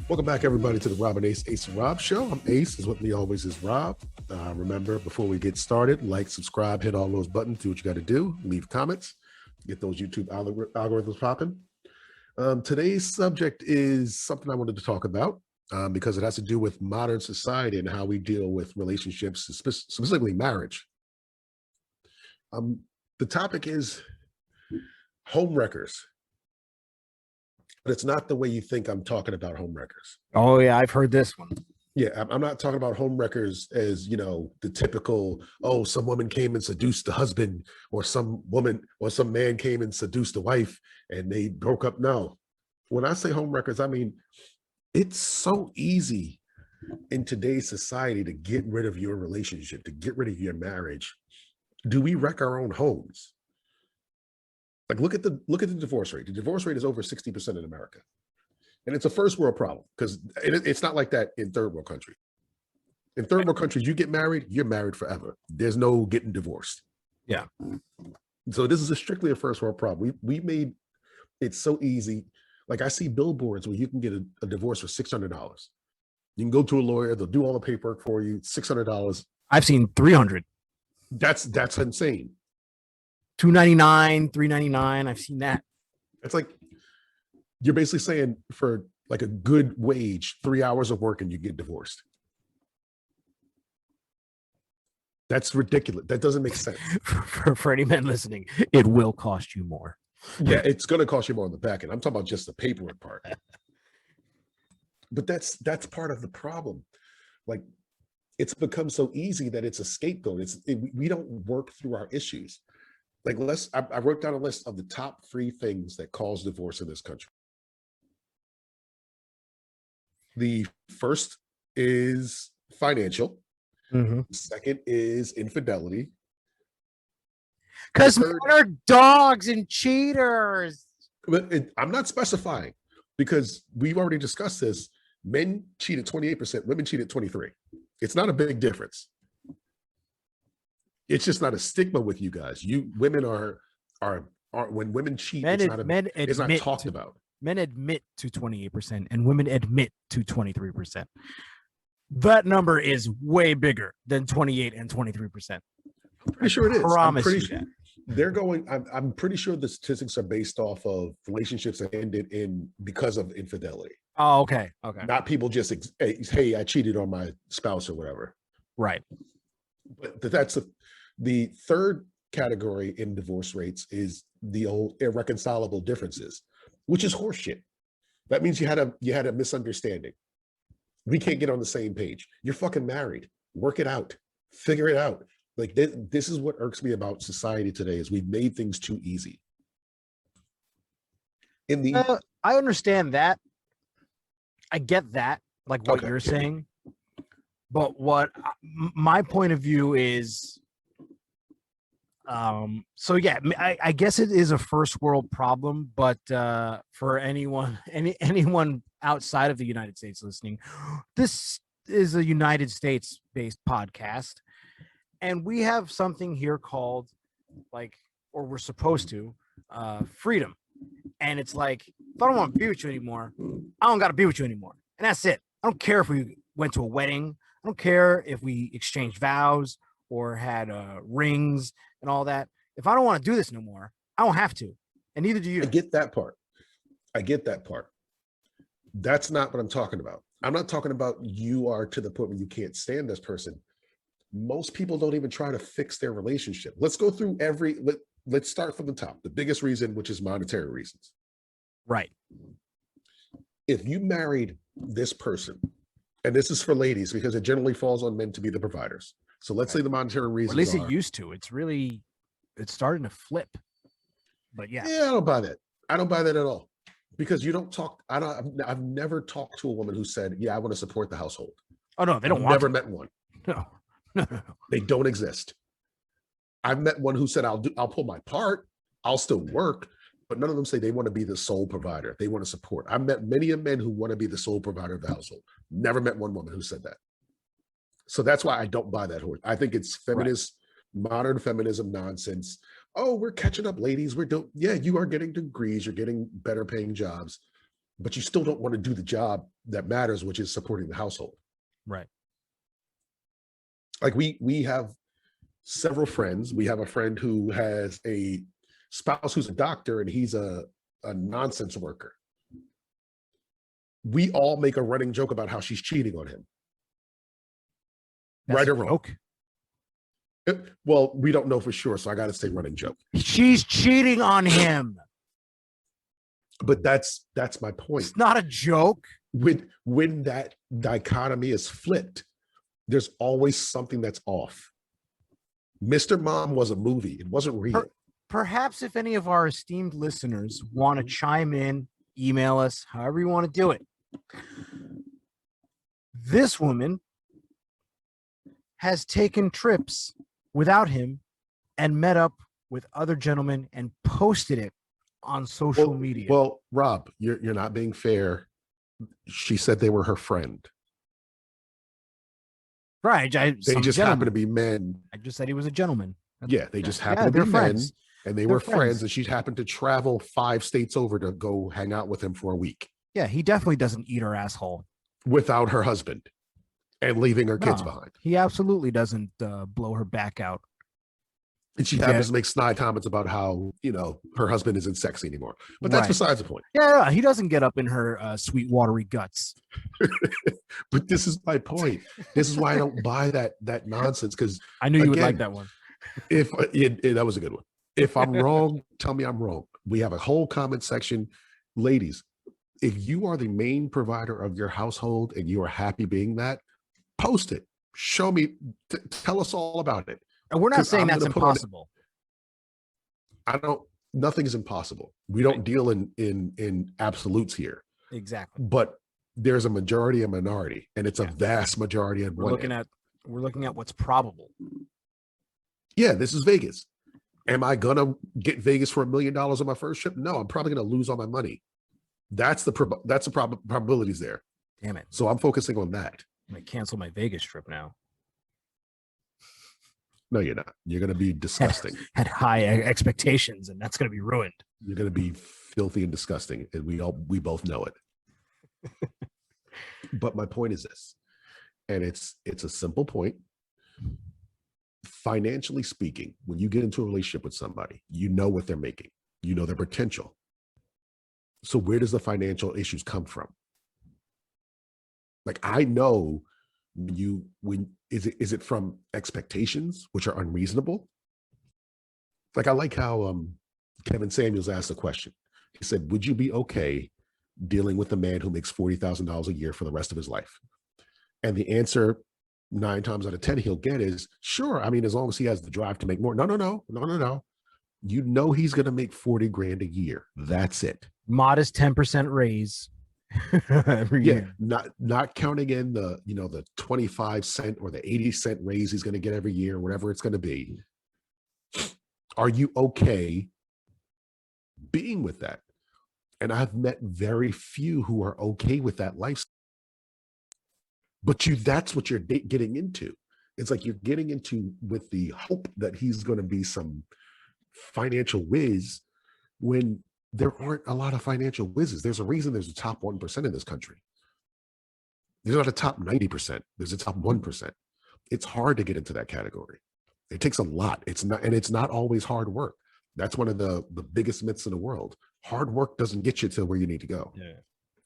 Welcome back, everybody, to the Rob and Ace and Rob show. I'm Ace, is with me always is Rob. Remember, before we get started, like, subscribe, hit all those buttons, do what you got to do, leave comments, get those YouTube algorithms popping. Today's subject is something I wanted to talk about because it has to do with modern society and how we deal with relationships, specifically marriage. The topic is home wreckers. But it's not the way you think I'm talking about home wreckers. Oh, yeah, I've heard this one. Yeah, I'm not talking about home wreckers as, the typical, oh, some woman came and seduced the husband, or some woman or some man came and seduced the wife and they broke up. No. When I say home wreckers, I mean, it's so easy in today's society to get rid of your relationship, to get rid of your marriage. Do we wreck our own homes? Like, look at the divorce rate. The divorce rate is over 60% in America. And it's a first world problem because it's not like that in third world countries. In third world countries, you get married, you're married forever. There's no getting divorced. Yeah. So this is strictly a first world problem. We made it so easy. Like, I see billboards where you can get a divorce for $600. You can go to a lawyer, they'll do all the paperwork for you, $600. I've seen 300. That's insane. $299, $399. I've seen that. It's like you're basically saying for like a good wage, 3 hours of work and you get divorced. That's ridiculous. That doesn't make sense. For any men listening, it will cost you more. Yeah, it's going to cost you more on the back end. I'm talking about just the paperwork part. But that's part of the problem. Like, it's become so easy that it's a scapegoat. We don't work through our issues. Like, I wrote down a list of the top 3 things that cause divorce in this country. The first is financial. Mm-hmm. Second is infidelity. Because men are dogs and cheaters. But I'm not specifying because we've already discussed this. Men cheat at 28%, women cheat at 23%. It's not a big difference. It's just not a stigma with you guys. You women are when women cheat, it's not talked about. Men admit to 28% and women admit to 23%. That number is way bigger than 28 and 23%. I'm pretty sure it is. Promise you that. They're going. I'm pretty sure the statistics are based off of relationships that ended because of infidelity. Oh, okay. Not people just hey, I cheated on my spouse or whatever. Right. But that's the third category in divorce rates is the old irreconcilable differences, which is horseshit. That means you had a misunderstanding. We can't get on the same page. You're fucking married. Work it out. Figure it out. Like, this is what irks me about society today is we've made things too easy. I understand that. I get that, like what you're saying. But what my point of view is, so yeah, I guess it is a first world problem, but for anyone outside of the United States listening, this is a United States based podcast, and we have something here called or we're supposed to, freedom. And it's like, if I don't want to be with you anymore, I don't got to be with you anymore. And that's it. I don't care if we went to a wedding. I don't care if we exchanged vows or had rings and all that. If I don't want to do this no more, I don't have to. And neither do you. I get that part. That's not what I'm talking about. I'm not talking about you are to the point where you can't stand this person. Most people don't even try to fix their relationship. Let's go through let's start from the top. The biggest reason, which is monetary reasons. Right. If you married this person, and this is for ladies because it generally falls on men to be the providers. So let's say the monetary reasons. Or at least it used to. It's starting to flip. But yeah. Yeah, I don't buy that. I don't buy that at all. Because you don't talk. I've never talked to a woman who said, "Yeah, I want to support the household." Oh no, they don't. Never met one. No. They don't exist. I've met one who said, "I'll pull my part. I'll still work," but none of them say they want to be the sole provider. They want to support. I've met many men who want to be the sole provider of the household. Never met one woman who said that. So that's why I don't buy that horse. I think it's feminist, modern feminism nonsense. Oh, we're catching up, ladies. Yeah, you are getting degrees. You're getting better paying jobs. but you still don't want to do the job that matters, which is supporting the household. Right. Like we have several friends. We have a friend who has a spouse who's a doctor, and he's a nonsense worker. We all make a running joke about how she's cheating on him. That's right a or wrong? joke? Well, we don't know for sure, so I got to say running joke. She's cheating on him. But that's my point. It's not a joke. When that dichotomy is flipped, there's always something that's off. Mr. Mom was a movie. It wasn't real. Perhaps if any of our esteemed listeners want to chime in, email us, however you want to do it. This woman has taken trips without him and met up with other gentlemen and posted it on social media. Well, Rob, you're not being fair. She said they were her friend. Right. They just happen to be men. I just said he was a gentleman. Yeah, they just happen to be friends. Men, and they were friends, and she happened to travel 5 states over to go hang out with him for a week. Yeah, he definitely doesn't eat her asshole. Without her husband and leaving her kids behind. He absolutely doesn't blow her back out. And she happens to make snide comments about how, her husband isn't sexy anymore. But that's besides the point. Yeah, he doesn't get up in her sweet, watery guts. But this is my point. This is why I don't buy that nonsense. Because I knew you would like that one. That was a good one. If I'm wrong, tell me I'm wrong. We have a whole comment section. Ladies, if you are the main provider of your household and you are happy being that, post it. Show me. Tell us all about it. And we're not saying that's impossible. Nothing is impossible. We don't deal in absolutes here. Exactly. But there's a majority and minority, and it's a vast majority. We're looking at what's probable. Yeah, this is Vegas. Am I gonna get Vegas for $1 million on my first trip? No, I'm probably gonna lose all my money. That's the probabilities there. Damn it. So I'm focusing on that. I'm gonna cancel my Vegas trip now. No, you're not. You're going to be disgusting. Had high expectations, and that's going to be ruined. You're going to be filthy and disgusting, and we both know it. But my point is this, and it's a simple point. Financially speaking, when you get into a relationship with somebody, you know what they're making. You know their potential. So where does the financial issues come from? Like, I know is it from expectations, which are unreasonable? Like, I like how Kevin Samuels asked a question. He said, would you be okay dealing with a man who makes $40,000 a year for the rest of his life? And the answer 9 times out of 10 he'll get is, sure. I mean, as long as he has the drive to make more. No. You know he's going to make 40 grand a year. That's it. Modest 10% raise. Every year. Not counting in the 25 cent or the 80 cent raise he's going to get every year, whatever it's going to be. Are you okay being with that? And I've met very few who are okay with that lifestyle. But that's what you're getting into. It's like you're getting into with the hope that he's going to be some financial whiz when there aren't a lot of financial whizzes. There's a reason there's a top 1% in this country. There's not a top 90%. There's a top 1%. It's hard to get into that category. It takes a lot. It's not always hard work. That's one of the biggest myths in the world. Hard work doesn't get you to where you need to go. Yeah.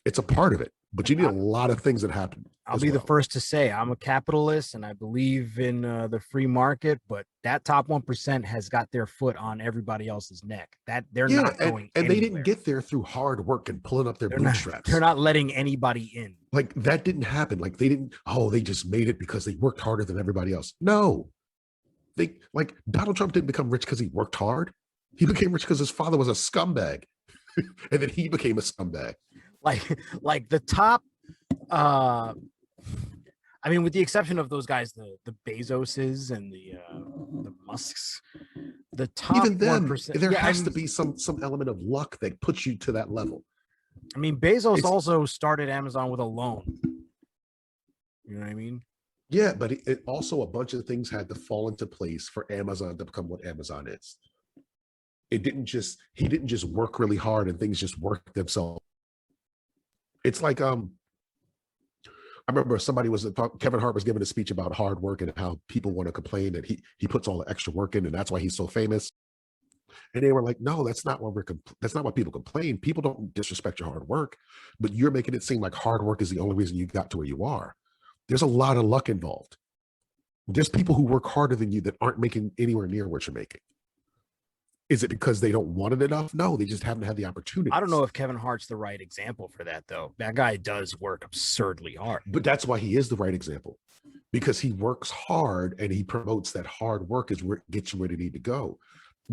It's a part of it, but you need a lot of things that happen. I'll be the first to say I'm a capitalist and I believe in the free market, but that top 1% has got their foot on everybody else's neck. That they're not going and anywhere. They didn't get there through hard work and pulling up their bootstraps. They're not letting anybody in. Like, that didn't happen. Like, they just made it because they worked harder than everybody else. No, Donald Trump didn't become rich because he worked hard. He became rich because his father was a scumbag, and then he became a scumbag. Like the top, I mean, with the exception of those guys, the Bezoses and the Musks, the top, even them, 1%, there has to be some element of luck that puts you to that level. I mean, Bezos also started Amazon with a loan. You know what I mean? Yeah, but it also, a bunch of things had to fall into place for Amazon to become what Amazon is. He didn't just work really hard and things just worked themselves. It's like I remember Kevin Hart was giving a speech about hard work and how people want to complain that he puts all the extra work in and that's why he's so famous. And they were like, no, that's not what that's not what people complain. People don't disrespect your hard work, but you're making it seem like hard work is the only reason you got to where you are. There's a lot of luck involved. There's people who work harder than you that aren't making anywhere near what you're making. Is it because they don't want it enough? No, they just haven't had the opportunity. I don't know if Kevin Hart's the right example for that, though. That guy does work absurdly hard. But that's why he is the right example, because he works hard and he promotes that hard work is where gets you where they need to go.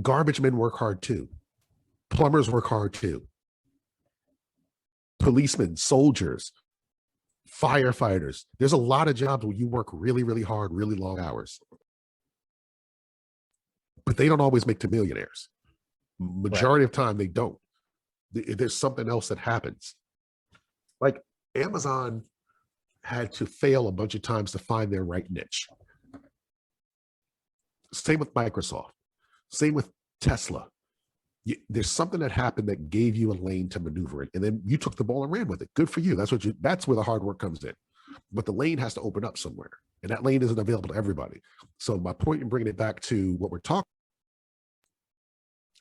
Garbage men work hard too. Plumbers work hard too. Policemen, soldiers, firefighters. There's a lot of jobs where you work really, really hard, really long hours. But they don't always make to millionaires. Majority of time, they don't. There's something else that happens. Like Amazon had to fail a bunch of times to find their right niche. Same with Microsoft. Same with Tesla. There's something that happened that gave you a lane to maneuver in, and then you took the ball and ran with it. Good for you. That's where the hard work comes in. But the lane has to open up somewhere, and that lane isn't available to everybody. So my point in bringing it back to what we're talking,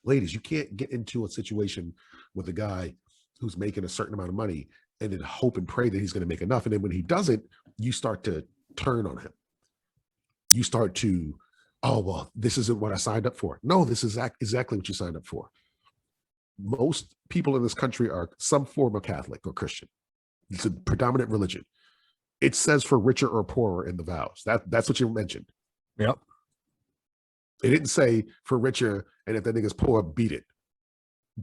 ladies, you can't get into a situation with a guy who's making a certain amount of money and then hope and pray that he's going to make enough. And then when he doesn't, you start to turn on him. You start to, oh, well, this isn't what I signed up for. No, this is exactly what you signed up for. Most people in this country are some form of Catholic or Christian. It's a predominant religion. It says for richer or poorer in the vows. That's what you mentioned. Yep. It didn't say for richer, and if that nigga's poor, beat it.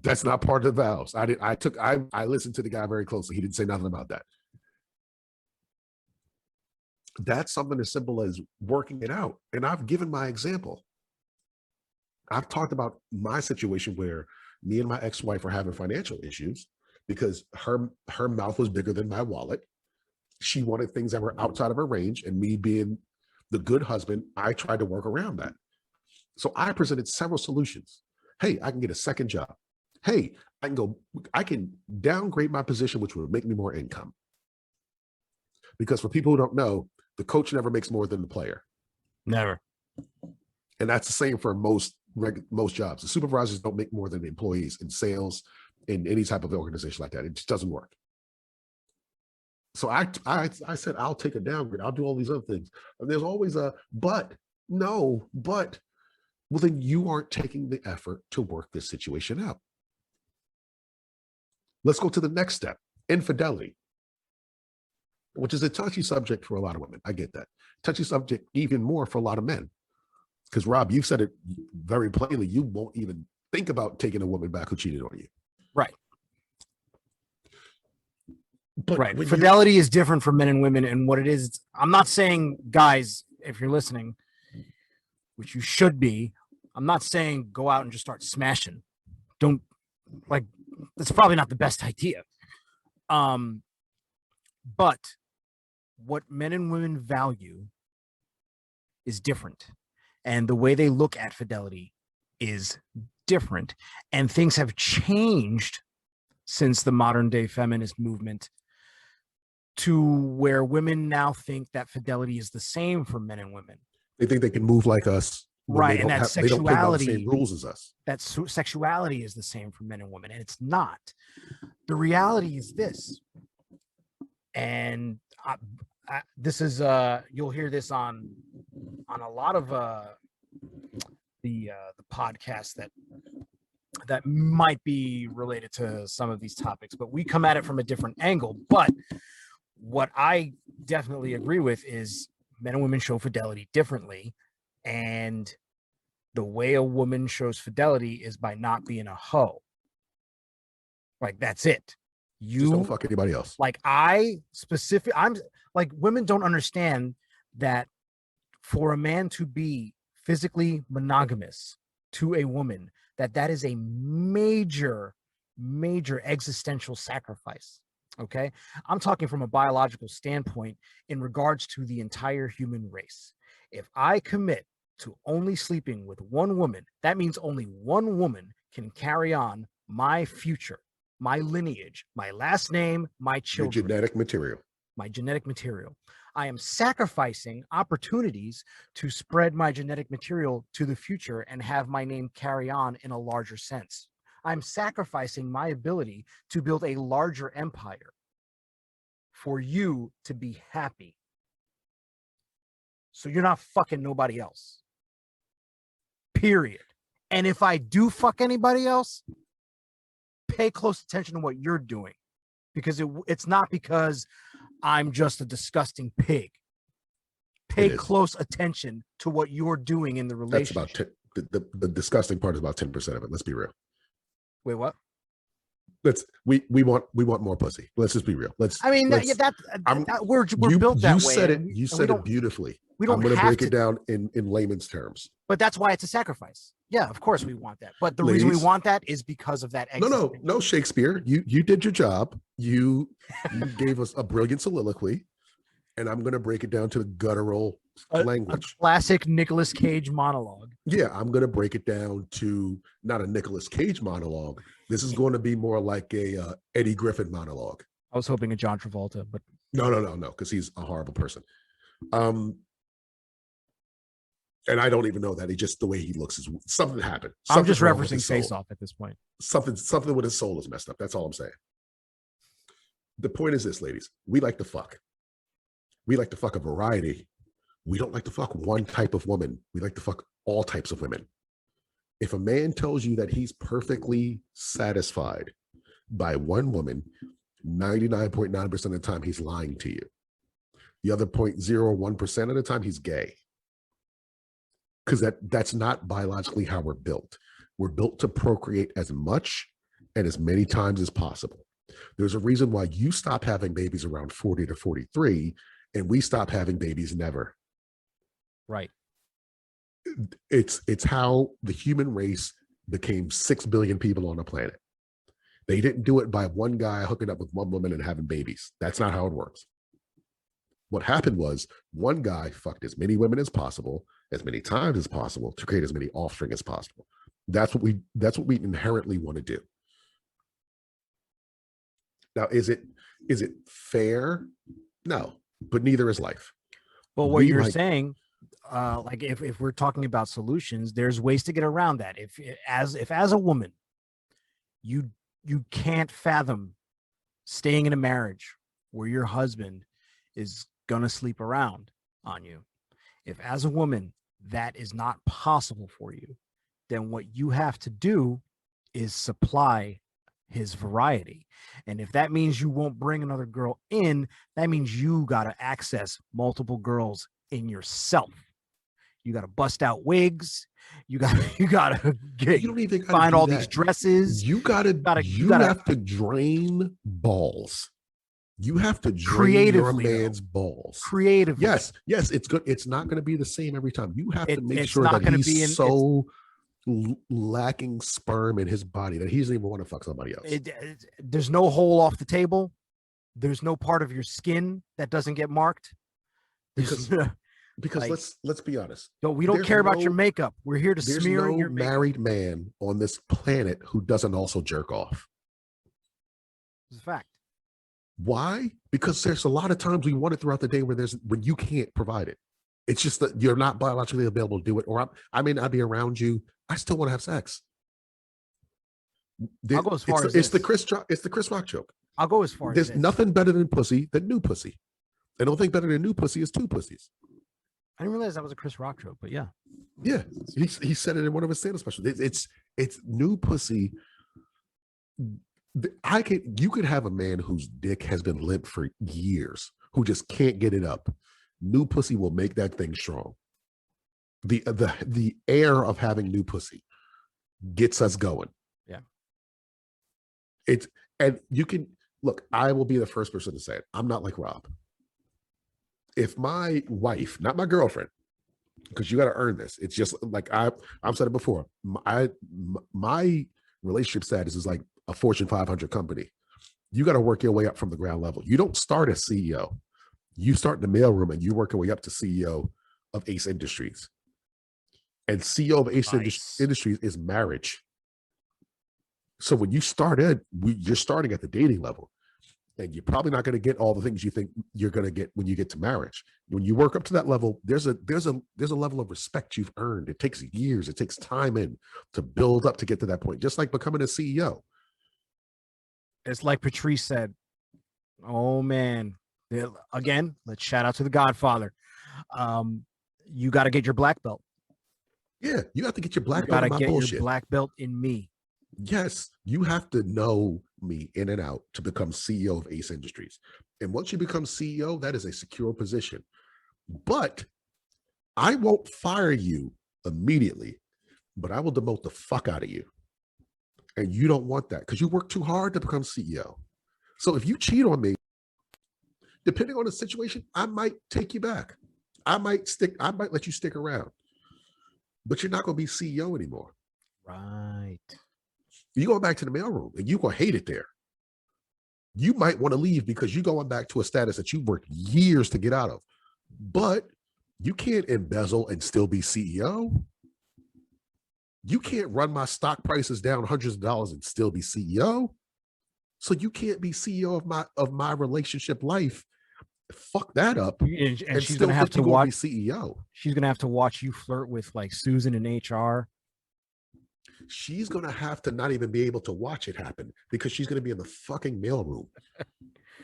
That's not part of the vows. I listened to the guy very closely. He didn't say nothing about that. That's something as simple as working it out. And I've given my example. I've talked about my situation where me and my ex-wife were having financial issues because her mouth was bigger than my wallet. She wanted things that were outside of her range, and me being the good husband, I tried to work around that. So I presented several solutions. Hey, I can get a second job. Hey, I can downgrade my position, which would make me more income. Because for people who don't know, the coach never makes more than the player. Never. And that's the same for most jobs. The supervisors don't make more than the employees in sales, in any type of organization like that. It just doesn't work. So I said, I'll take a downgrade. I'll do all these other things. And there's always a but. No, but. Well, then you aren't taking the effort to work this situation out. Let's go to the next step, infidelity, which is a touchy subject for a lot of women. I get that. Touchy subject even more for a lot of men. Because Rob, you've said it very plainly. You won't even think about taking a woman back who cheated on you. Right. But right. Fidelity is different for men and women. And what it is, I'm not saying, guys, if you're listening, which you should be, I'm not saying go out and just start smashing. Don't, like, that's probably not the best idea. But what men and women value is different. And the way they look at fidelity is different. And things have changed since the modern day feminist movement to where women now think that fidelity is the same for men and women. They think they can move like us. Right. And that sexuality, they don't play by the same rules as us. That sexuality is the same for men and women. And it's not. The reality is this. And this is you'll hear this on a lot of the podcasts that might be related to some of these topics, but we come at it from a different angle. But what I definitely agree with is men and women show fidelity differently, and the way a woman shows fidelity is by not being a hoe. Like, that's it. You just don't fuck anybody else. Like, I'm like, women don't understand that for a man to be physically monogamous to a woman, that is a major existential sacrifice. Okay. I'm talking from a biological standpoint in regards to the entire human race. If I commit to only sleeping with one woman, that means only one woman can carry on my future, my lineage, my last name, my Your children, genetic material. my genetic material. I am sacrificing opportunities to spread my genetic material to the future and have my name carry on in a larger sense. I'm sacrificing my ability to build a larger empire for you to be happy. So you're not fucking nobody else. Period. And if I do fuck anybody else, pay close attention to what you're doing, because it's not because I'm just a disgusting pig. Pay close attention to what you're doing in the relationship. That's about the disgusting part is about 10% of it. Let's be real. Wait, what? We want more pussy. Let's just be real. We're built that way. You said it beautifully. We don't. I'm going to break it down in layman's terms. But that's why it's a sacrifice. Yeah, of course we want that. But the reason we want that is because of that. No, Shakespeare. You did your job. You gave us a brilliant soliloquy, and I'm going to break it down to the guttural language. A classic Nicolas Cage monologue. Yeah, I'm going to break it down to not a Nicolas Cage monologue. This is going to be more like a Eddie Griffin monologue. I was hoping a John Travolta, but no, because he's a horrible person. And I don't even know that. He just, the way he looks is something happened. I'm just referencing Face Off at this point. Something with his soul is messed up. That's all I'm saying. The point is this, ladies. We like to fuck. We like to fuck a variety. We don't like to fuck one type of woman. We like to fuck all types of women. If a man tells you that he's perfectly satisfied by one woman, 99.9% of the time he's lying to you. The other 0.01% of the time he's gay. Because that's not biologically how we're built. We're built to procreate as much and as many times as possible. There's a reason why you stop having babies around 40 to 43 and we stop having babies never. Right. It's how the human race became 6 billion people on the planet. They didn't do it by one guy hooking up with one woman and having babies. That's not how it works. What happened was one guy fucked as many women as possible, as many times as possible, to create as many offspring as possible. That's what we inherently want to do. Now, is it fair? No, but neither is life. But what you're saying, like if we're talking about solutions, there's ways to get around that. If as a woman, you can't fathom staying in a marriage where your husband is gonna sleep around on you. If as a woman that is not possible for you, then what you have to do is supply his variety. And if that means you won't bring another girl in, that means you got to access multiple girls in yourself. You got to bust out wigs. You got to find all these dresses. You have to drain balls. You have to drain your man's balls creatively. Yes, it's good. It's not going to be the same every time. You have to make sure that he's so lacking sperm in his body that he doesn't even want to fuck somebody else. There's no hole off the table. There's no part of your skin that doesn't get marked. Because like, let's be honest. We don't care about your makeup. We're here to smear your makeup. Married man on this planet who doesn't also jerk off. It's a fact. Why? Because there's a lot of times we want it throughout the day when you can't provide it. It's just that you're not biologically available to do it, or I may not be around you. I still want to have sex. I'll go as far as it's the Chris Rock joke. I'll go as far as there's nothing better than pussy than new pussy. And the only thing better than new pussy is two pussies. I didn't realize that was a Chris Rock joke, but yeah. Yeah, he said it in one of his stand-up specials. It's new pussy. You could have a man whose dick has been limp for years, who just can't get it up. New pussy will make that thing strong. The air of having new pussy gets us going. Yeah. And you can look, I will be the first person to say it. I'm not like Rob. If my wife, not my girlfriend, because you got to earn this. It's just like I've said it before. My relationship status is like a Fortune 500 company. You got to work your way up from the ground level. You don't start as CEO. You start in the mailroom and you work your way up to CEO of Ace Industries. And CEO of Ace Industries is marriage. So when you start you're starting at the dating level, and you're probably not going to get all the things you think you're going to get when you get to marriage. When you work up to that level, there's a level of respect you've earned. It takes years, it takes time to build up to get to that point. Just like becoming a CEO. It's like Patrice said. Oh man, again, let's shout out to the Godfather. You got to get your black belt. Yeah, you have to get your black You belt got to in my get bullshit. your black belt in me. Yes, you have to know me in and out to become CEO of Ace Industries. And once you become CEO, that is a secure position. But I won't fire you immediately, but I will demote the fuck out of you. And you don't want that because you work too hard to become CEO. So if you cheat on me, depending on the situation, I might take you back. I might let you stick around. But you're not going to be CEO anymore. Right. You go back to the mailroom and you're going to hate it there. You might want to leave because you're going back to a status that you've worked years to get out of. But you can't embezzle and still be CEO. You can't run my stock prices down hundreds of dollars and still be CEO. So you can't be CEO of my relationship life. Fuck that up. And she's gonna have to watch CEO. She's gonna have to watch you flirt with like Susan in HR. She's gonna have to not even be able to watch it happen because she's gonna be in the fucking mailroom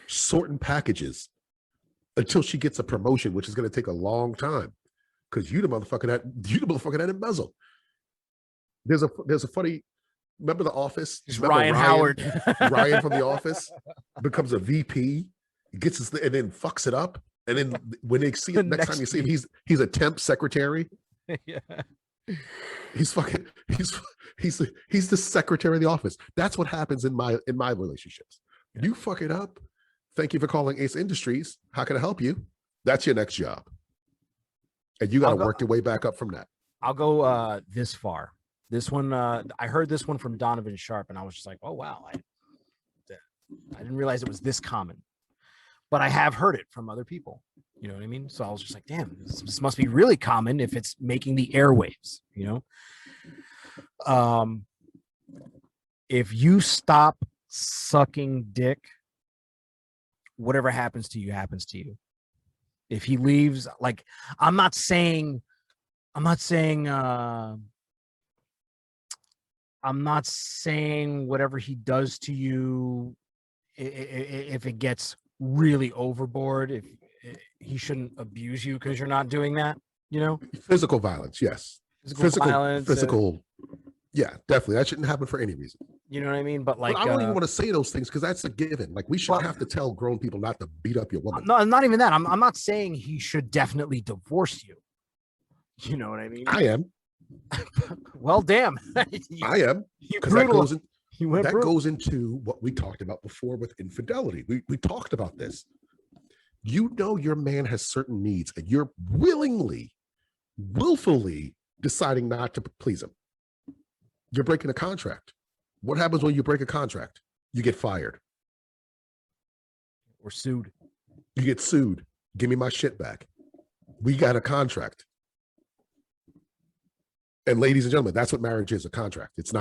sorting packages until she gets a promotion, which is gonna take a long time because you the motherfucker that embezzled. There's a funny. Remember The Office? Remember Ryan Howard. Ryan from The Office becomes a VP, gets his and then fucks it up. And then when they see him next time you see him, he's a temp secretary. Yeah. He's the secretary of The Office. That's what happens in my relationships. Yeah. You fuck it up. Thank you for calling Ace Industries. How can I help you? That's your next job. And you got to work your way back up from that. I'll go this far. This one, I heard this one from Donovan Sharp, and I was just like, oh, wow. I didn't realize it was this common. But I have heard it from other people. You know what I mean? So I was just like, damn, this must be really common if it's making the airwaves, you know? If you stop sucking dick, whatever happens to you, happens to you. If he leaves, like, I'm not saying whatever he does to you, if it gets really overboard, if he shouldn't abuse you because you're not doing that, you know? Physical violence, yes. Physical violence. Yeah, definitely. That shouldn't happen for any reason. You know what I mean? But like, I don't even want to say those things because that's a given. Like, we shouldn't have to tell grown people not to beat up your woman. No, not even that. I'm not saying he should definitely divorce you. You know what I mean? I am. Well, damn. I am. Because that goes into what we talked about before with infidelity. We talked about this. You know your man has certain needs and you're willfully deciding not to please him. You're breaking a contract. What happens when you break a contract? You get fired. Or sued. You get sued. Give me my shit back. We got a contract. And ladies and gentlemen, that's what marriage is, a contract. That's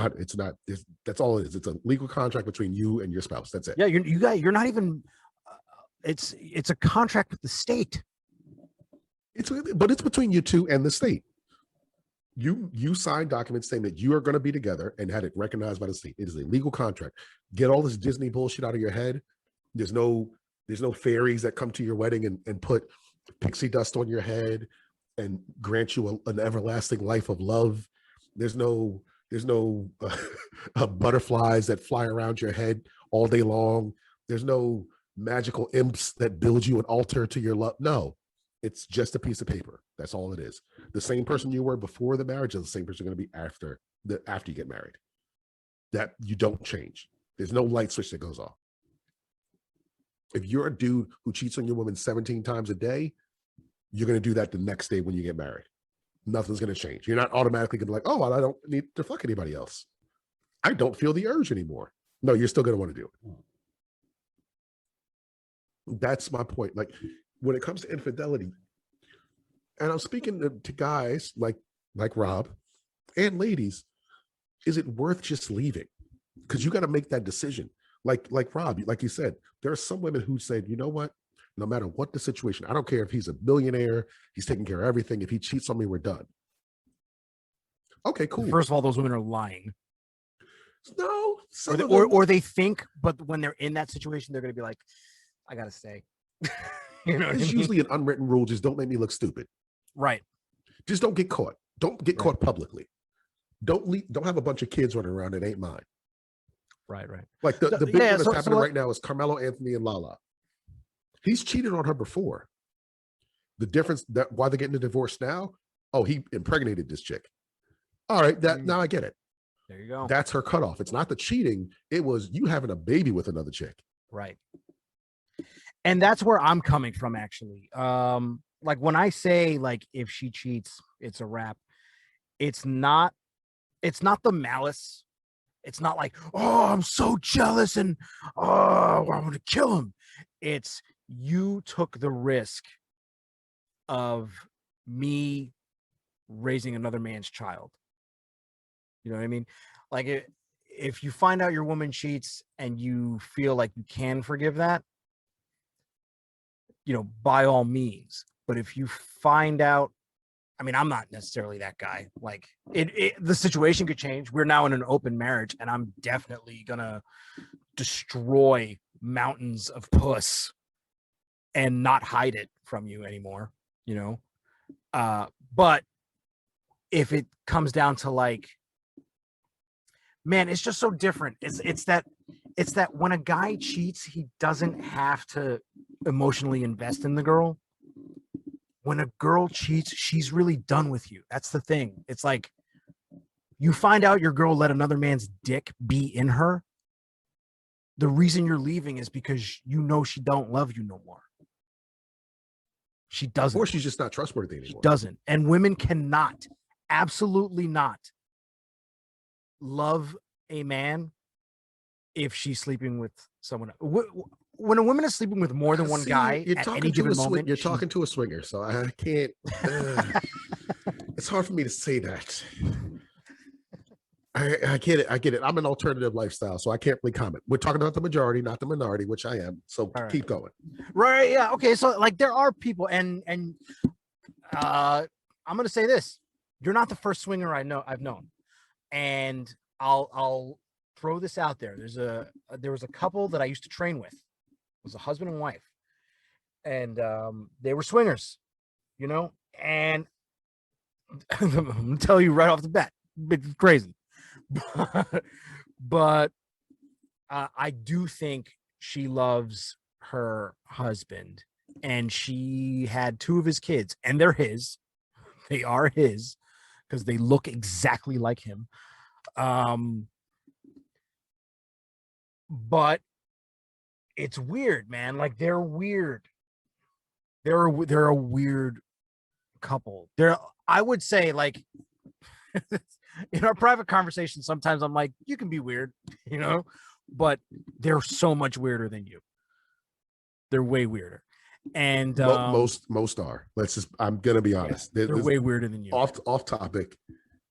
all it is. It's a legal contract between you and your spouse. That's it. Yeah, you're not even, it's a contract with the state. But it's between you two and the state. You sign documents saying that you are going to be together and had it recognized by the state. It is a legal contract. Get all this Disney bullshit out of your head. There's no fairies that come to your wedding and put pixie dust on your head and grant you an everlasting life of love. There's no butterflies that fly around your head all day long. There's no magical imps that build you an altar to your love. No, it's just a piece of paper. That's all it is. The same person you were before the marriage is the same person you're going to be after you get married. That you don't change. There's no light switch that goes off. If you're a dude who cheats on your woman 17 times a day, you're going to do that the next day when you get married. Nothing's going to change. You're not automatically going to be like, oh, well, I don't need to fuck anybody else. I don't feel the urge anymore. No, you're still going to want to do it. That's my point. Like, when it comes to infidelity, and I'm speaking to guys like Rob and ladies, is it worth just leaving? because you got to make that decision. Like Rob, like you said, there are some women who said, you know what? No matter what the situation, I don't care if he's a millionaire, he's taking care of everything. If he cheats on me, we're done. Okay, cool. First of all, those women are lying. No, or they think, but when they're in that situation, they're going to be like, I got to stay. You know, it's usually an unwritten rule. Just don't make me look stupid. Right. Just don't get caught. Don't get caught publicly. Don't have a bunch of kids running around that ain't mine. Right. Like the big one that's happening right now is Carmelo Anthony and Lala. He's cheated on her before. The difference that why they're getting a divorce now? Oh, he impregnated this chick. All right, now I get it. There you go. That's her cutoff. It's not the cheating. It was you having a baby with another chick. Right. And that's where I'm coming from, actually. Like when I say, like, if she cheats, it's a wrap. It's not the malice. It's not like, oh, I'm so jealous and oh, I'm gonna kill him. It's you took the risk of me raising another man's child. You know what I mean? Like if you find out your woman cheats and you feel like you can forgive that, you know, by all means. But if you find out, I mean, I'm not necessarily that guy. Like the situation could change. We're now in an open marriage and I'm definitely gonna destroy mountains of puss and not hide it from you anymore, you know? But if it comes down to like, man, it's just so different. It's that when a guy cheats, he doesn't have to emotionally invest in the girl. When a girl cheats, she's really done with you. That's the thing. It's like you find out your girl let another man's dick be in her. The reason you're leaving is because you know she don't love you no more. She doesn't. Or she's just not trustworthy anymore. She doesn't. And women cannot, absolutely not, love a man if she's sleeping with someone. When a woman is sleeping with more than one guy at any given moment, you're talking to a swinger, so I can't. It's hard for me to say that. I get it. I get it. I'm an alternative lifestyle, so I can't really comment. We're talking about the majority, not the minority, which I am. So keep going. Right? Yeah. Okay. So like, there are people, and I'm gonna say this: you're not the first swinger I've known, and I'll throw this out there. There was a couple that I used to train with. It was a husband and wife, and they were swingers, you know. And I'm gonna tell you right off the bat, it's crazy. But I do think she loves her husband, and she had 2 of his kids, and they are his because they look exactly like him. But it's weird, man. Like they're weird. They're a weird couple. I would say, like, in our private conversation, sometimes I'm like, you can be weird, you know, but they're so much weirder than you. They're way weirder. And most are. I'm gonna be honest. Yeah, they're way weirder than you. Off topic.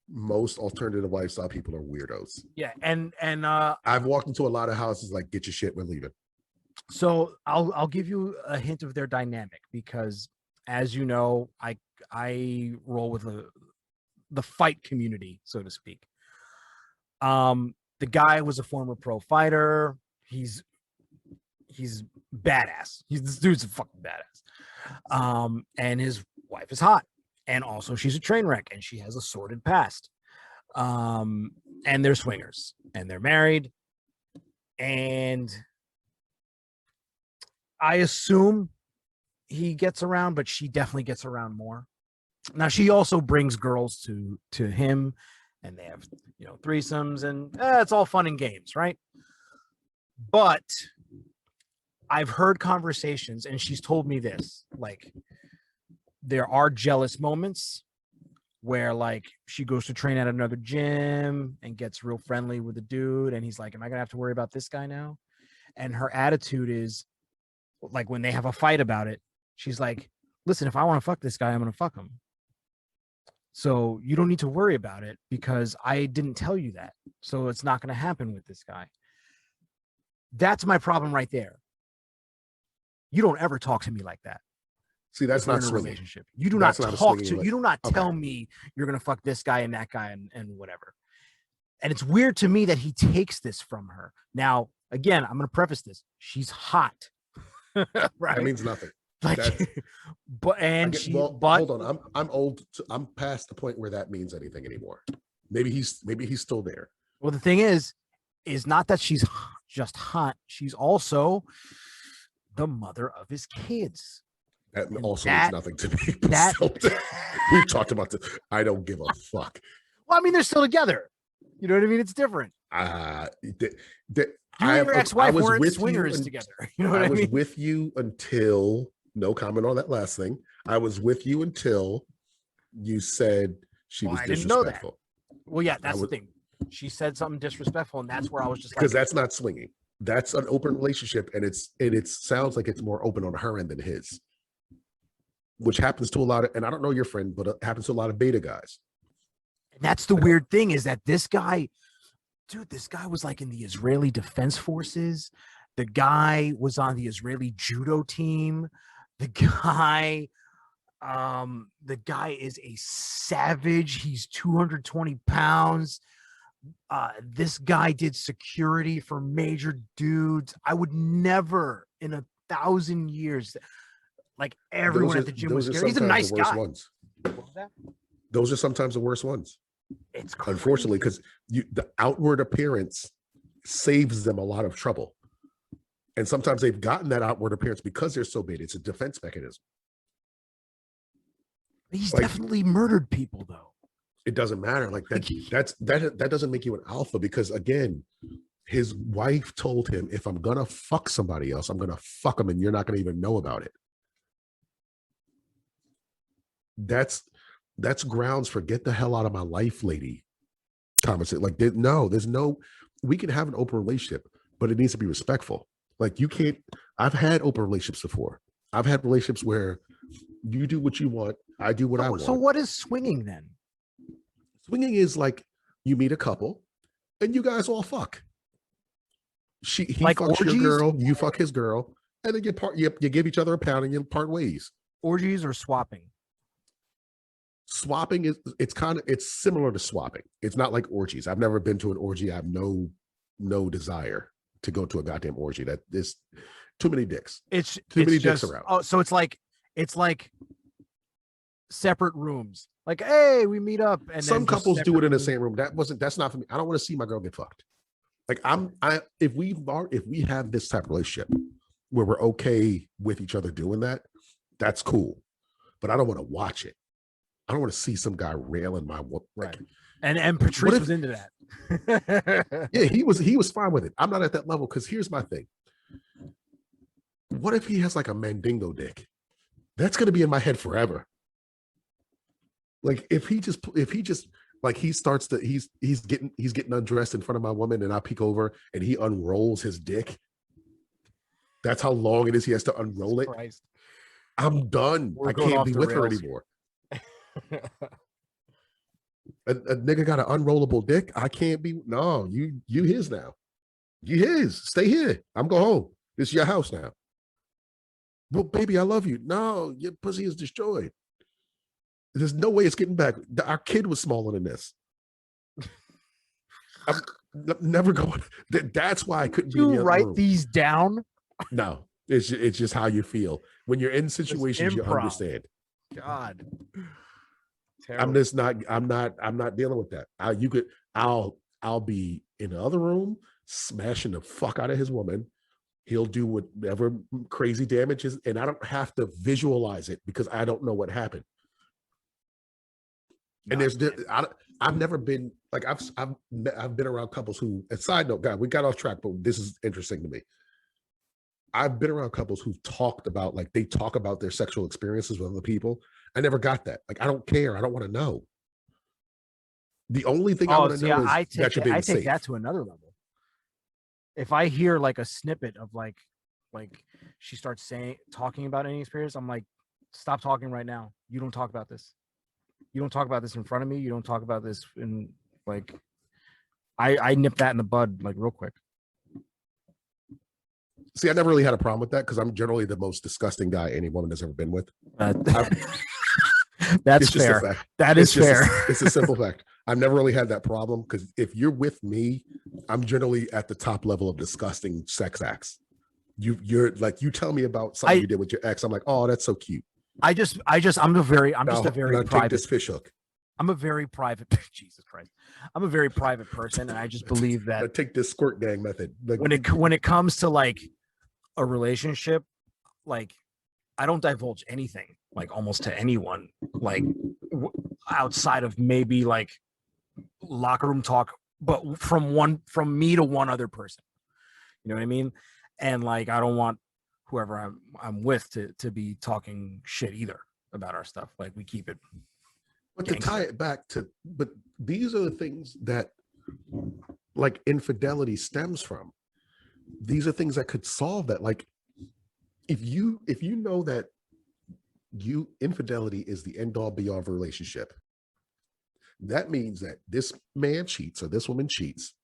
Most alternative lifestyle people are weirdos. Yeah, and I've walked into a lot of houses like, get your shit, we're leaving. So I'll give you a hint of their dynamic, because as you know, I roll with the fight community, so to speak. The guy was a former pro fighter. He's badass. This dude's a fucking badass. And his wife is hot, and also she's a train wreck, and she has a sordid past. And they're swingers, and they're married, and I assume he gets around, but she definitely gets around more. Now she also brings girls to him, and they have, you know, threesomes, and it's all fun and games, right? But I've heard conversations, and she's told me this, like, there are jealous moments where, like, she goes to train at another gym and gets real friendly with a dude, and he's like, am I gonna have to worry about this guy now? And her attitude is, like, when they have a fight about it, she's like, listen, if I want to fuck this guy, I'm gonna fuck him. So you don't need to worry about it because I didn't tell you that. So it's not going to happen with this guy. That's my problem right there. You don't ever talk to me like that. See, that's If we're not in a swinging. relationship. You do That's not not a talk swinging. to, you do not Okay. tell me you're going to fuck this guy and that guy and whatever. And it's weird to me that he takes this from her. Now, again, I'm going to preface this. She's hot. Right? That means nothing. Like, That's, but, and get, she, well, but hold on. I'm old. I'm past the point where that means anything anymore. Maybe he's still there. well, the thing is not that she's just hot. She's also the mother of his kids. That And also that- means nothing to me. that- We've talked about this. I don't give a fuck. Well, I mean, they're still together. You know what I mean? It's different. You and your ex-wife weren't swingers together. You know what I was mean? with you until, no comment on that last thing. I was with you until you said she was I didn't know that. disrespectful. Well, yeah, that's the thing. She said something disrespectful, and that's where I was just Because like, that's not swinging. That's an open relationship, and it sounds like it's more open on her end than his, which happens to a lot of, and I don't know your friend, but it happens to a lot of beta guys. and that's the weird thing is that this guy was like in the Israeli Defense Forces. The guy was on the Israeli judo team. The guy is a savage. He's 220 pounds. This guy did security for major dudes. I would never in 1,000 years, like everyone at the gym was scared. He's a nice guy. What was that? Those are sometimes the worst ones. It's crazy. Unfortunately, because the outward appearance saves them a lot of trouble. And sometimes they've gotten that outward appearance because they're so big. It's a defense mechanism. He's definitely murdered people, though. It doesn't matter. Like that doesn't make you an alpha because, again, his wife told him, if I'm gonna fuck somebody else, I'm gonna fuck them, and you're not gonna even know about it. That's grounds for get the hell out of my life, lady. Conversation. Like, there's no. We can have an open relationship, but it needs to be respectful. Like, you can't. I've had open relationships before. I've had relationships where you do what you want, I do what I want. So what is swinging then? Swinging is like you meet a couple and you guys all fuck. He like fucks orgies? your girl, you fuck his girl, and then you give each other a pound and you part ways. Orgies or swapping? Swapping it's similar to swapping. It's not like orgies. I've never been to an orgy. I have no desire to go to a goddamn orgy. That is too many dicks. It's too many just, dicks around. Oh, so it's like separate rooms. Like, hey, we meet up, and some then couples do it in the rooms. same room. That's not for me. I don't want to see my girl get fucked. Like if we have this type of relationship where we're okay with each other doing that, that's cool. But I don't want to watch it. I don't want to see some guy railing my woman. Right. And Patrice was into that. Yeah, he was fine with it. I'm not at that level because here's my thing. What if he has like a mandingo dick? That's gonna be in my head forever. Like if he just like he's getting undressed in front of my woman and I peek over and he unrolls his dick. That's how long it is he has to unroll it. Christ. I'm done. I can't be with her anymore. A nigga got an unrollable dick. I can't be. No, you his now. You his. Stay here. I'm going home. This is your house now. Well, baby, I love you. No, your pussy is destroyed. There's no way it's getting back. Our kid was smaller than this. I'm never going. That's why I couldn't be in the other write room. These down. No, it's just how you feel when you're in situations you understand. God, I'm just not. I'm not dealing with that. I'll be in the other room smashing the fuck out of his woman. He'll do whatever crazy damage is, and I don't have to visualize it because I don't know what happened. And I've never been like I've been around couples who. A side note, God, we got off track, but this is interesting to me. I've been around couples who've talked about they talk about their sexual experiences with other people. I never got that. Like, I don't care. I don't want to know. The only thing I want to know is that you're being safe. I take that to another level. If I hear like a snippet of like she starts talking about any experience, I'm like, stop talking right now. You don't talk about this. You don't talk about this in front of me. You don't talk about this in like. I nip that in the bud like real quick. See, I never really had a problem with that because I'm generally the most disgusting guy any woman has ever been with. That's fair. That is fair. It's a simple fact. I've never really had that problem because if you're with me, I'm generally at the top level of disgusting sex acts. You're like, you tell me about something you did with your ex. I'm like, oh, that's so cute. I'm just a very private. Take this fish hook. I'm a very private. Jesus Christ, I'm a very private person, and I just believe that. Take this squirt gang method. Like, when it comes to like a relationship, like I don't divulge anything, like almost to anyone, like outside of maybe like locker room talk, but from me to one other person. You know what I mean? And like I don't want whoever I'm with to be talking shit either about our stuff. Like we keep it. But to tie it back to, but these are the things that like infidelity stems from. These are things that could solve that. Like if you know that infidelity is the end all be all of a relationship, that means that this man cheats or this woman cheats.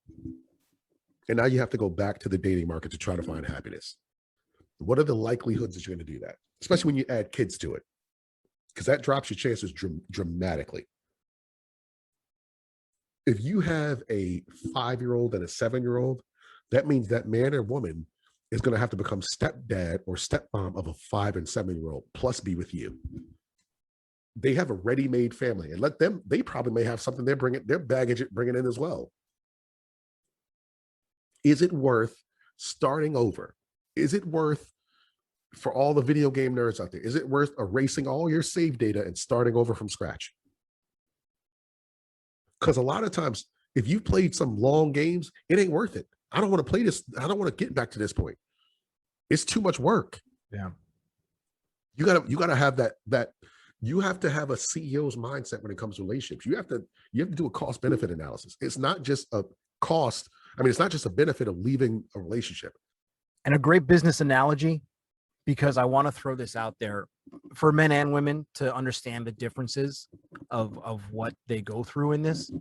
And now you have to go back to the dating market to try to find happiness. What are the likelihoods that you're going to do that? Especially when you add kids to it. Because that drops your chances dramatically. If you have a 5-year-old and a 7-year-old, that means that man or woman is going to have to become stepdad or stepmom of a 5 and 7-year-old, plus be with you. They have a ready-made family, and let them. They probably may have something they're bringing, their baggage bringing in as well. Is it worth starting over? Is it worth, for all the video game nerds out there, is it worth erasing all your save data and starting over from scratch? Because a lot of times, if you've played some long games, it ain't worth it. I don't want to play this. I don't want to get back to this point. It's too much work. Yeah. You gotta have that you have to have a CEO's mindset when it comes to relationships. You have to do a cost benefit analysis. It's not just a cost. I mean, it's not just a benefit of leaving a relationship. And a great business analogy, because I want to throw this out there for men and women to understand the differences of what they go through in this.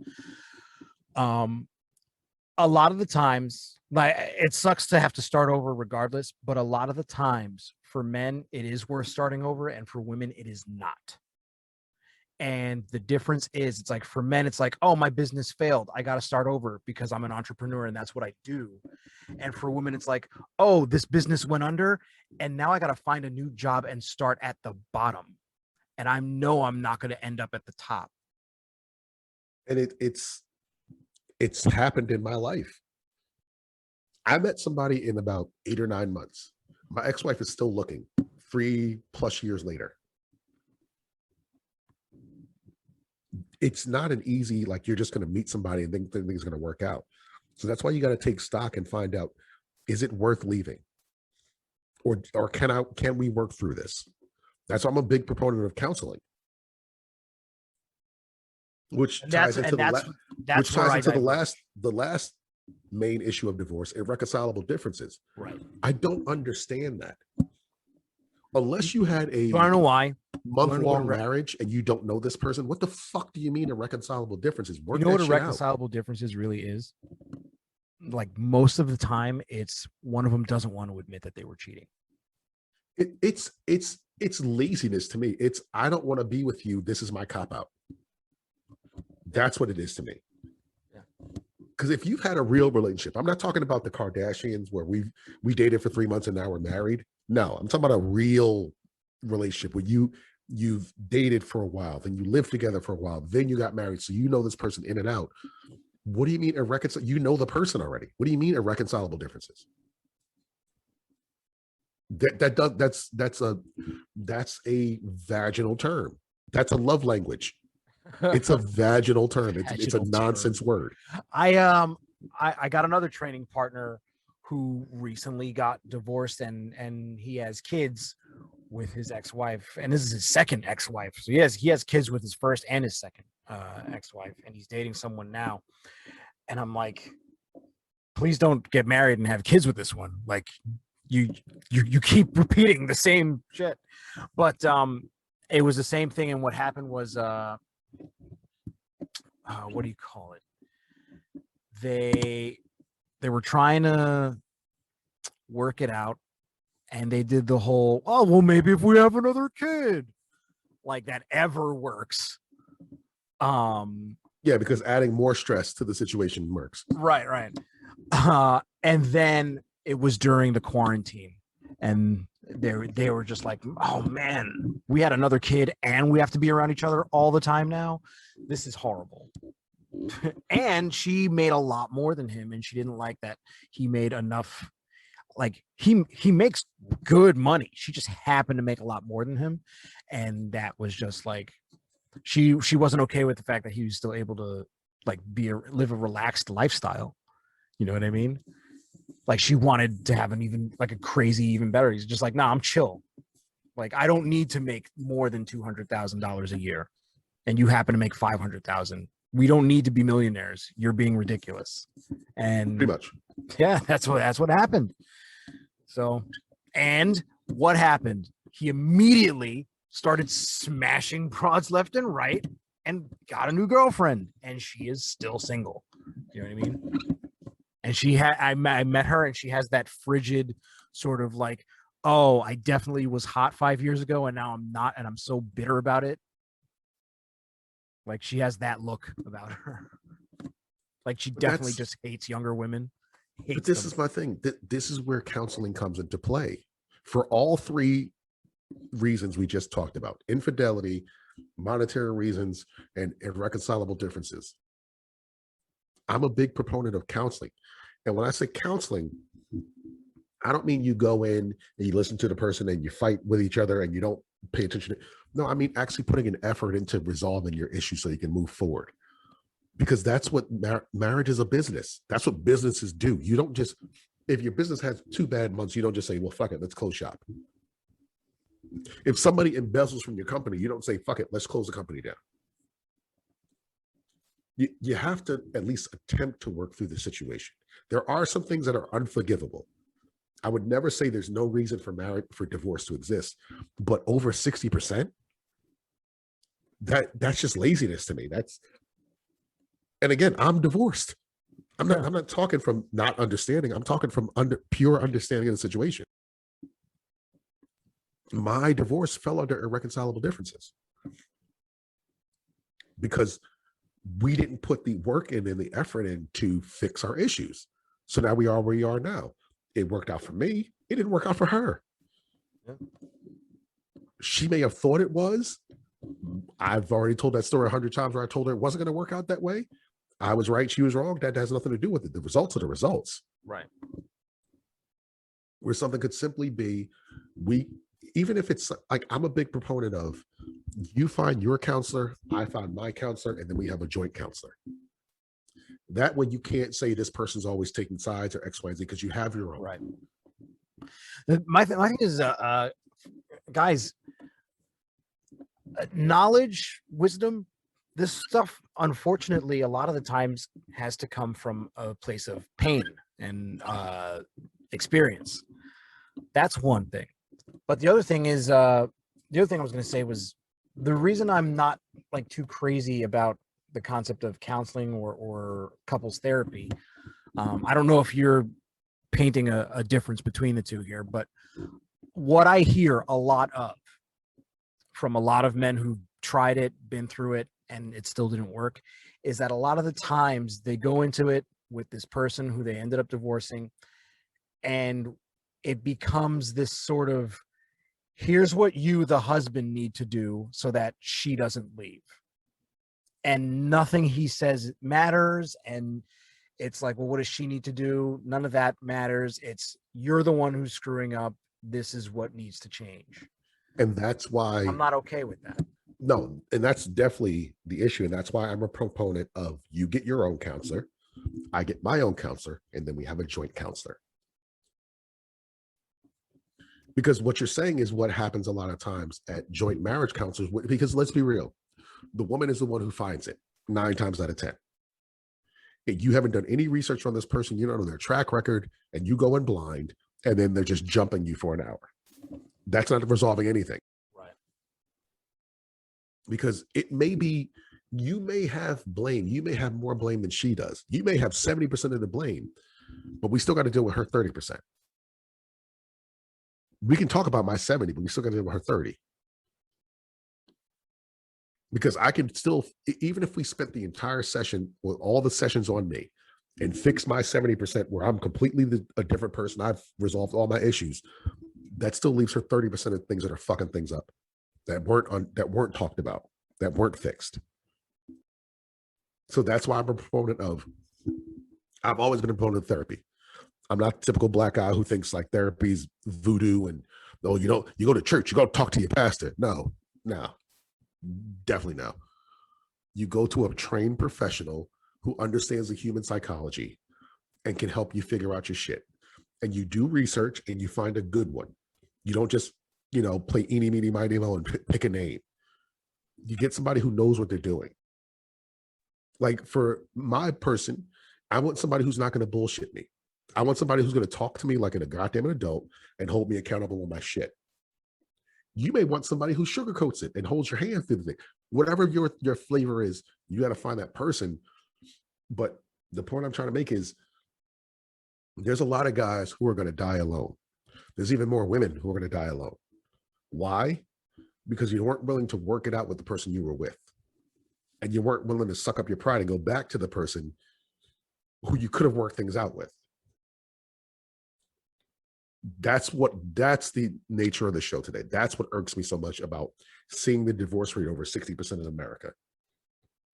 A lot of the times, like, it sucks to have to start over regardless, but a lot of the times for men, it is worth starting over, and for women, it is not. And the difference is, it's like for men, it's like, oh, my business failed. I got to start over because I'm an entrepreneur and that's what I do. And for women, it's like, oh, this business went under and now I got to find a new job and start at the bottom. And I know I'm not going to end up at the top. And it's happened in my life. I met somebody in about 8 or 9 months. My ex-wife is still looking 3+ years later. It's not an easy, like, you're just going to meet somebody and think things are going to work out. So that's why you got to take stock and find out, is it worth leaving? Or can we work through this? That's why I'm a big proponent of counseling. Which ties into the last main issue of divorce, irreconcilable differences. Right. I don't understand that. Unless you had a I don't know why month-long marriage and you don't know this person, what the fuck do you mean irreconcilable differences? You know what irreconcilable differences really is? Like, most of the time, it's one of them doesn't want to admit that they were cheating. It's laziness to me. It's, I don't want to be with you. This is my cop-out. That's what it is to me. Because if you've had a real relationship, I'm not talking about the Kardashians where we dated for 3 months and now we're married. No, I'm talking about a real relationship where you've dated for a while, then you lived together for a while, then you got married, so you know this person in and out. What do you mean irreconcilable? You know the person already. What do you mean irreconcilable differences? That's a vaginal term. That's a love language. It's a vaginal term. It's a nonsense word. I got another training partner who recently got divorced, and he has kids with his ex-wife, and this is his second ex-wife. So he has kids with his first and his second ex-wife, and he's dating someone now. And I'm like, please don't get married and have kids with this one. Like, you keep repeating the same shit. But it was the same thing, and what happened was what do you call it? They were trying to work it out, and they did the whole, oh well, maybe if we have another kid, like that ever works. Yeah, because adding more stress to the situation works. Right. And then it was during the quarantine, and they were just like, oh man, we had another kid and we have to be around each other all the time now. This is horrible. And she made a lot more than him, and she didn't like that he made enough. Like he makes good money. She just happened to make a lot more than him, and that was just like she wasn't okay with the fact that he was still able to like live a relaxed lifestyle. You know what I mean? Like she wanted to have an even like a crazy even better. He's just like, nah, I'm chill. Like I don't need to make more than $200,000 a year, and you happen to make 500,000. We don't need to be millionaires. You're being ridiculous. And Pretty much. yeah, that's what happened. So, and what happened? He immediately started smashing broads left and right and got a new girlfriend, and she is still single. You know what I mean? And I met her, and she has that frigid sort of like, oh, I definitely was hot 5 years ago, and now I'm not, and I'm so bitter about it. Like she has that look about her. Like she definitely just hates younger women. But this is my thing. This is where counseling comes into play for all three reasons we just talked about: infidelity, monetary reasons, and irreconcilable differences. I'm a big proponent of counseling. And when I say counseling, I don't mean you go in and you listen to the person and you fight with each other and you don't pay attention. No, I mean actually putting an effort into resolving your issue so you can move forward. Because that's what marriage is, a business. That's what businesses do. You don't just, if your business has 2 bad months, you don't just say, well, fuck it, let's close shop. If somebody embezzles from your company, you don't say, fuck it, let's close the company down. You have to at least attempt to work through the situation. There are some things that are unforgivable. I would never say there's no reason for divorce to exist, but over 60%, that's just laziness to me. And again, I'm divorced. I'm not talking from not understanding. I'm talking from pure understanding of the situation. My divorce fell under irreconcilable differences because we didn't put the work in and the effort in to fix our issues. So now we are where we are now. It worked out for me. It didn't work out for her. Yeah. She may have thought it was. I've already told that story 100 times where I told her it wasn't going to work out that way. I was right. She was wrong. That has nothing to do with it. The results are the results. Right. Where something could simply be, even if it's like, I'm a big proponent of, you find your counselor, I find my counselor, and then we have a joint counselor. That way you can't say this person's always taking sides or X, Y, Z, because you have your own. Right. My thing is, guys, knowledge, wisdom, this stuff, unfortunately, a lot of the times has to come from a place of pain and experience. That's one thing. But the other thing is, the other thing I was going to say was, the reason I'm not like too crazy about the concept of counseling or couples therapy, I don't know if you're painting a difference between the two here, but what I hear a lot of from a lot of men who've tried it, been through it, and it still didn't work, is that a lot of the times they go into it with this person who they ended up divorcing, and it becomes this sort of, here's what you, the husband, need to do so that she doesn't leave. And nothing he says matters. And it's like, well, what does she need to do? None of that matters. It's, you're the one who's screwing up. This is what needs to change. And that's why I'm not okay with that. No, and that's definitely the issue. And that's why I'm a proponent of, you get your own counselor, I get my own counselor, and then we have a joint counselor. Because what you're saying is what happens a lot of times at joint marriage counselors, because let's be real, the woman is the one who finds it 9 times out of 10. If you haven't done any research on this person, you don't know their track record, and you go in blind, and then they're just jumping you for an hour. That's not resolving anything. Right. Because it may be You may have blame. You may have more blame than she does. You may have 70% of the blame, but we still got to deal with her 30%. We can talk about my 70, but we still got to deal with her 30. Because I can still, even if we spent the entire session with all the sessions on me and fix my 70% where I'm completely a different person, I've resolved all my issues, that still leaves her 30% of things that are fucking things up, that weren't talked about, that weren't fixed. So that's why I'm a proponent of, I've always been a proponent of therapy. I'm not the typical black guy who thinks like therapy's voodoo and, oh, you know, you go to church, you go talk to your pastor. No, definitely no. You go to a trained professional who understands the human psychology and can help you figure out your shit. And you do research and you find a good one. You don't just, play eeny, meeny, miny, mo and pick a name. You get somebody who knows what they're doing. Like for my person, I want somebody who's not going to bullshit me. I want somebody who's going to talk to me like a goddamn adult and hold me accountable on my shit. You may want somebody who sugarcoats it and holds your hand through the thing. Whatever your flavor is, you got to find that person. But the point I'm trying to make is there's a lot of guys who are going to die alone. There's even more women who are going to die alone. Why? Because you weren't willing to work it out with the person you were with. And you weren't willing to suck up your pride and go back to the person who you could have worked things out with. That's the nature of the show today. That's what irks me so much about seeing the divorce rate over 60% in America.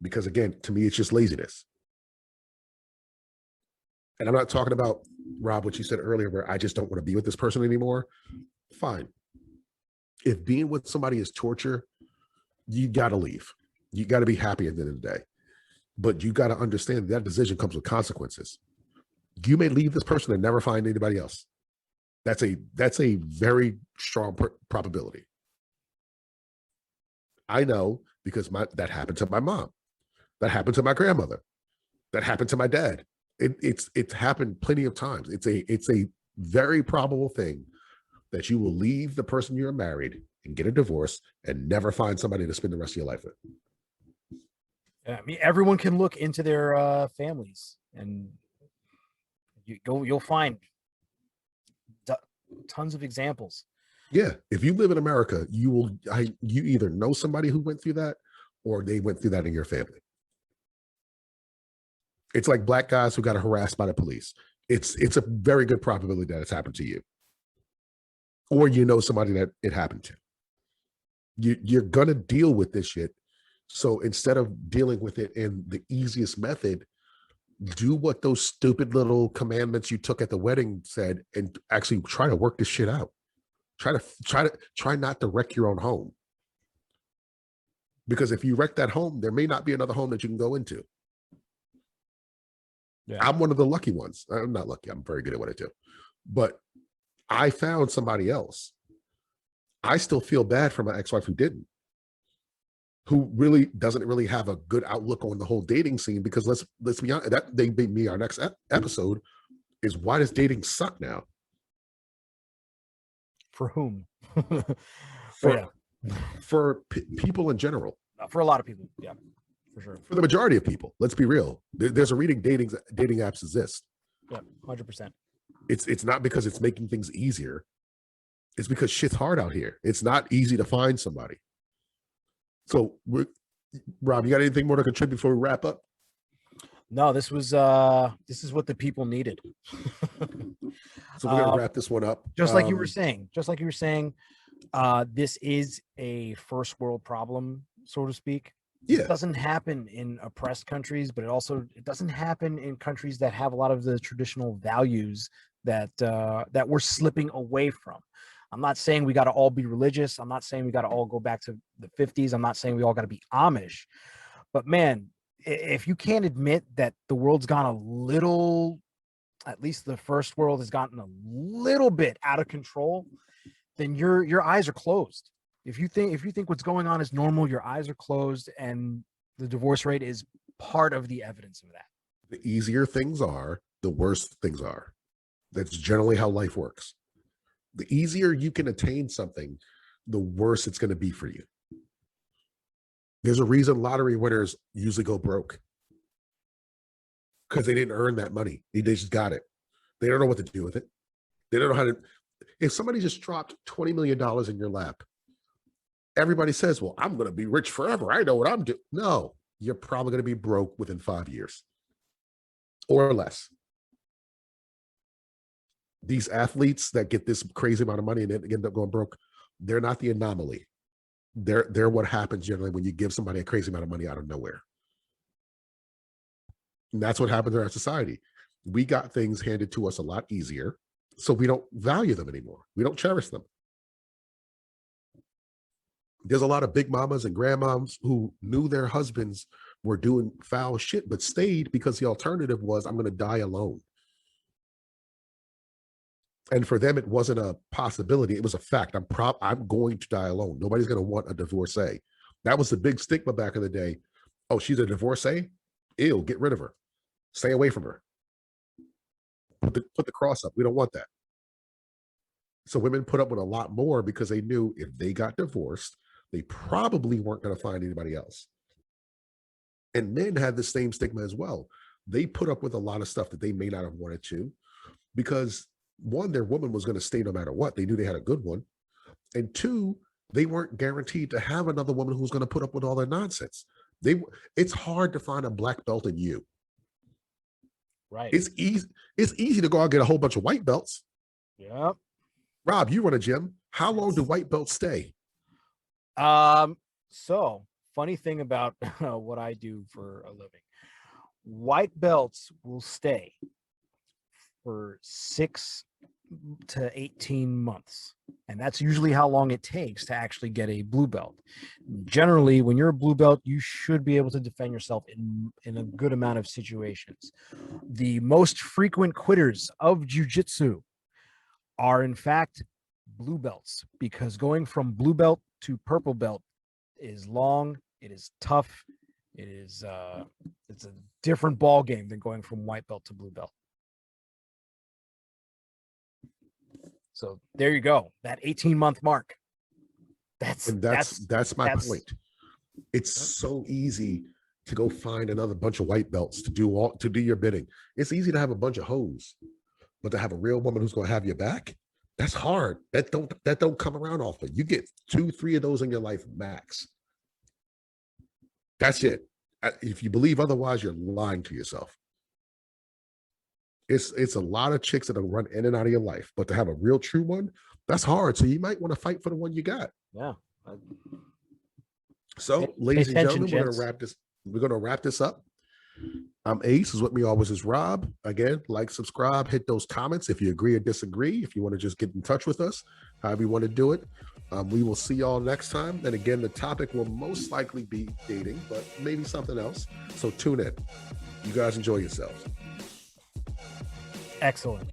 Because again, to me, it's just laziness. And I'm not talking about, Rob, what you said earlier, where I just don't want to be with this person anymore. Fine. If being with somebody is torture, you got to leave. You got to be happy at the end of the day. But you got to understand that decision comes with consequences. You may leave this person and never find anybody else. That's a very strong probability. I know because that happened to my mom. That happened to my grandmother. That happened to my dad. It's happened plenty of times. It's a very probable thing that you will leave the person you're married and get a divorce and never find somebody to spend the rest of your life with. I mean, everyone can look into their families, and you'll find tons of examples. Yeah, if you live in America, you either know somebody who went through that, or they went through that in your family. It's like black guys who got harassed by the police. It's a very good probability that it's happened to you, or somebody that it happened to. You're gonna deal with this shit. So instead of dealing with it in the easiest method, do what those stupid little commandments you took at the wedding said, and actually try to work this shit out. Try not to wreck your own home. Because if you wreck that home, there may not be another home that you can go into. Yeah. I'm one of the lucky ones. I'm not lucky. I'm very good at what I do. But I found somebody else. I still feel bad for my ex-wife who didn't. Who really doesn't really have a good outlook on the whole dating scene, because let's be honest, that they made me our next episode is, why does dating suck now? For whom? For people in general. For a lot of people, yeah, for sure. For the majority of people, let's be real. There's a reading dating apps exist. Yeah, 100%. It's not because it's making things easier. It's because shit's hard out here. It's not easy to find somebody. So, Rob, you got anything more to contribute before we wrap up? No, this is what the people needed. So we're gonna wrap this one up. Just like you were saying, this is a first world problem, so to speak. Yeah. It doesn't happen in oppressed countries, but it doesn't happen in countries that have a lot of the traditional values that we're slipping away from. I'm not saying we got to all be religious. I'm not saying we got to all go back to the 50s. I'm not saying we all got to be Amish. But man, if you can't admit that the world's gone a little, at least the first world has gotten a little bit out of control, then your eyes are closed. If you think what's going on is normal, your eyes are closed, and the divorce rate is part of the evidence of that. The easier things are, the worse things are. That's generally how life works. The easier you can attain something, the worse it's going to be for you. There's a reason lottery winners usually go broke because they didn't earn that money. They just got it. They don't know what to do with it. They don't know how to. If somebody just dropped $20 million in your lap, everybody says, well, I'm going to be rich forever. I know what I'm doing. No, you're probably going to be broke within 5 years or less. These athletes that get this crazy amount of money and then end up going broke, they're not the anomaly. They're what happens generally when you give somebody a crazy amount of money out of nowhere. And that's what happens in our society. We got things handed to us a lot easier, so we don't value them anymore. We don't cherish them. There's a lot of big mamas and grandmoms who knew their husbands were doing foul shit, but stayed because the alternative was, I'm going to die alone. And for them, it wasn't a possibility. It was a fact. I'm going to die alone. Nobody's going to want a divorcee. That was the big stigma back in the day. Oh, she's a divorcee? Ew, get rid of her. Stay away from her. Put the cross up. We don't want that. So women put up with a lot more because they knew if they got divorced, they probably weren't going to find anybody else. And men had the same stigma as well. They put up with a lot of stuff that they may not have wanted to because, one, their woman was going to stay no matter what. They knew they had a good one. And two, they weren't guaranteed to have another woman who's going to put up with all their nonsense. It's hard to find a black belt in you. Right. It's easy to go out and get a whole bunch of white belts. Yep. Rob, you run a gym. How long do white belts stay? So funny thing about what I do for a living, white belts will stay for 6 to 18 months. And that's usually how long it takes to actually get a blue belt. Generally, when you're a blue belt, you should be able to defend yourself in a good amount of situations. The most frequent quitters of jiu-jitsu are, in fact, blue belts, because going from blue belt to purple belt is long, it is tough, it's a different ball game than going from white belt to blue belt. So there you go, that 18-month mark. That's my point. It's so easy to go find another bunch of white belts to do your bidding. It's easy to have a bunch of hoes, but to have a real woman who's going to have your back, that's hard. That don't come around often. You get 2-3 of those in your life max. That's it. If you believe otherwise, you're lying to yourself. It's a lot of chicks that'll run in and out of your life, but to have a real true one, that's hard. So you might want to fight for the one you got. Yeah. So, ladies and gentlemen, we're gonna wrap this up. I'm Ace. Is with me always is Rob. Again, like, subscribe, hit those comments if you agree or disagree. If you want to just get in touch with us, however you want to do it. We will see y'all next time. And again, the topic will most likely be dating, but maybe something else. So tune in. You guys enjoy yourselves. Excellent.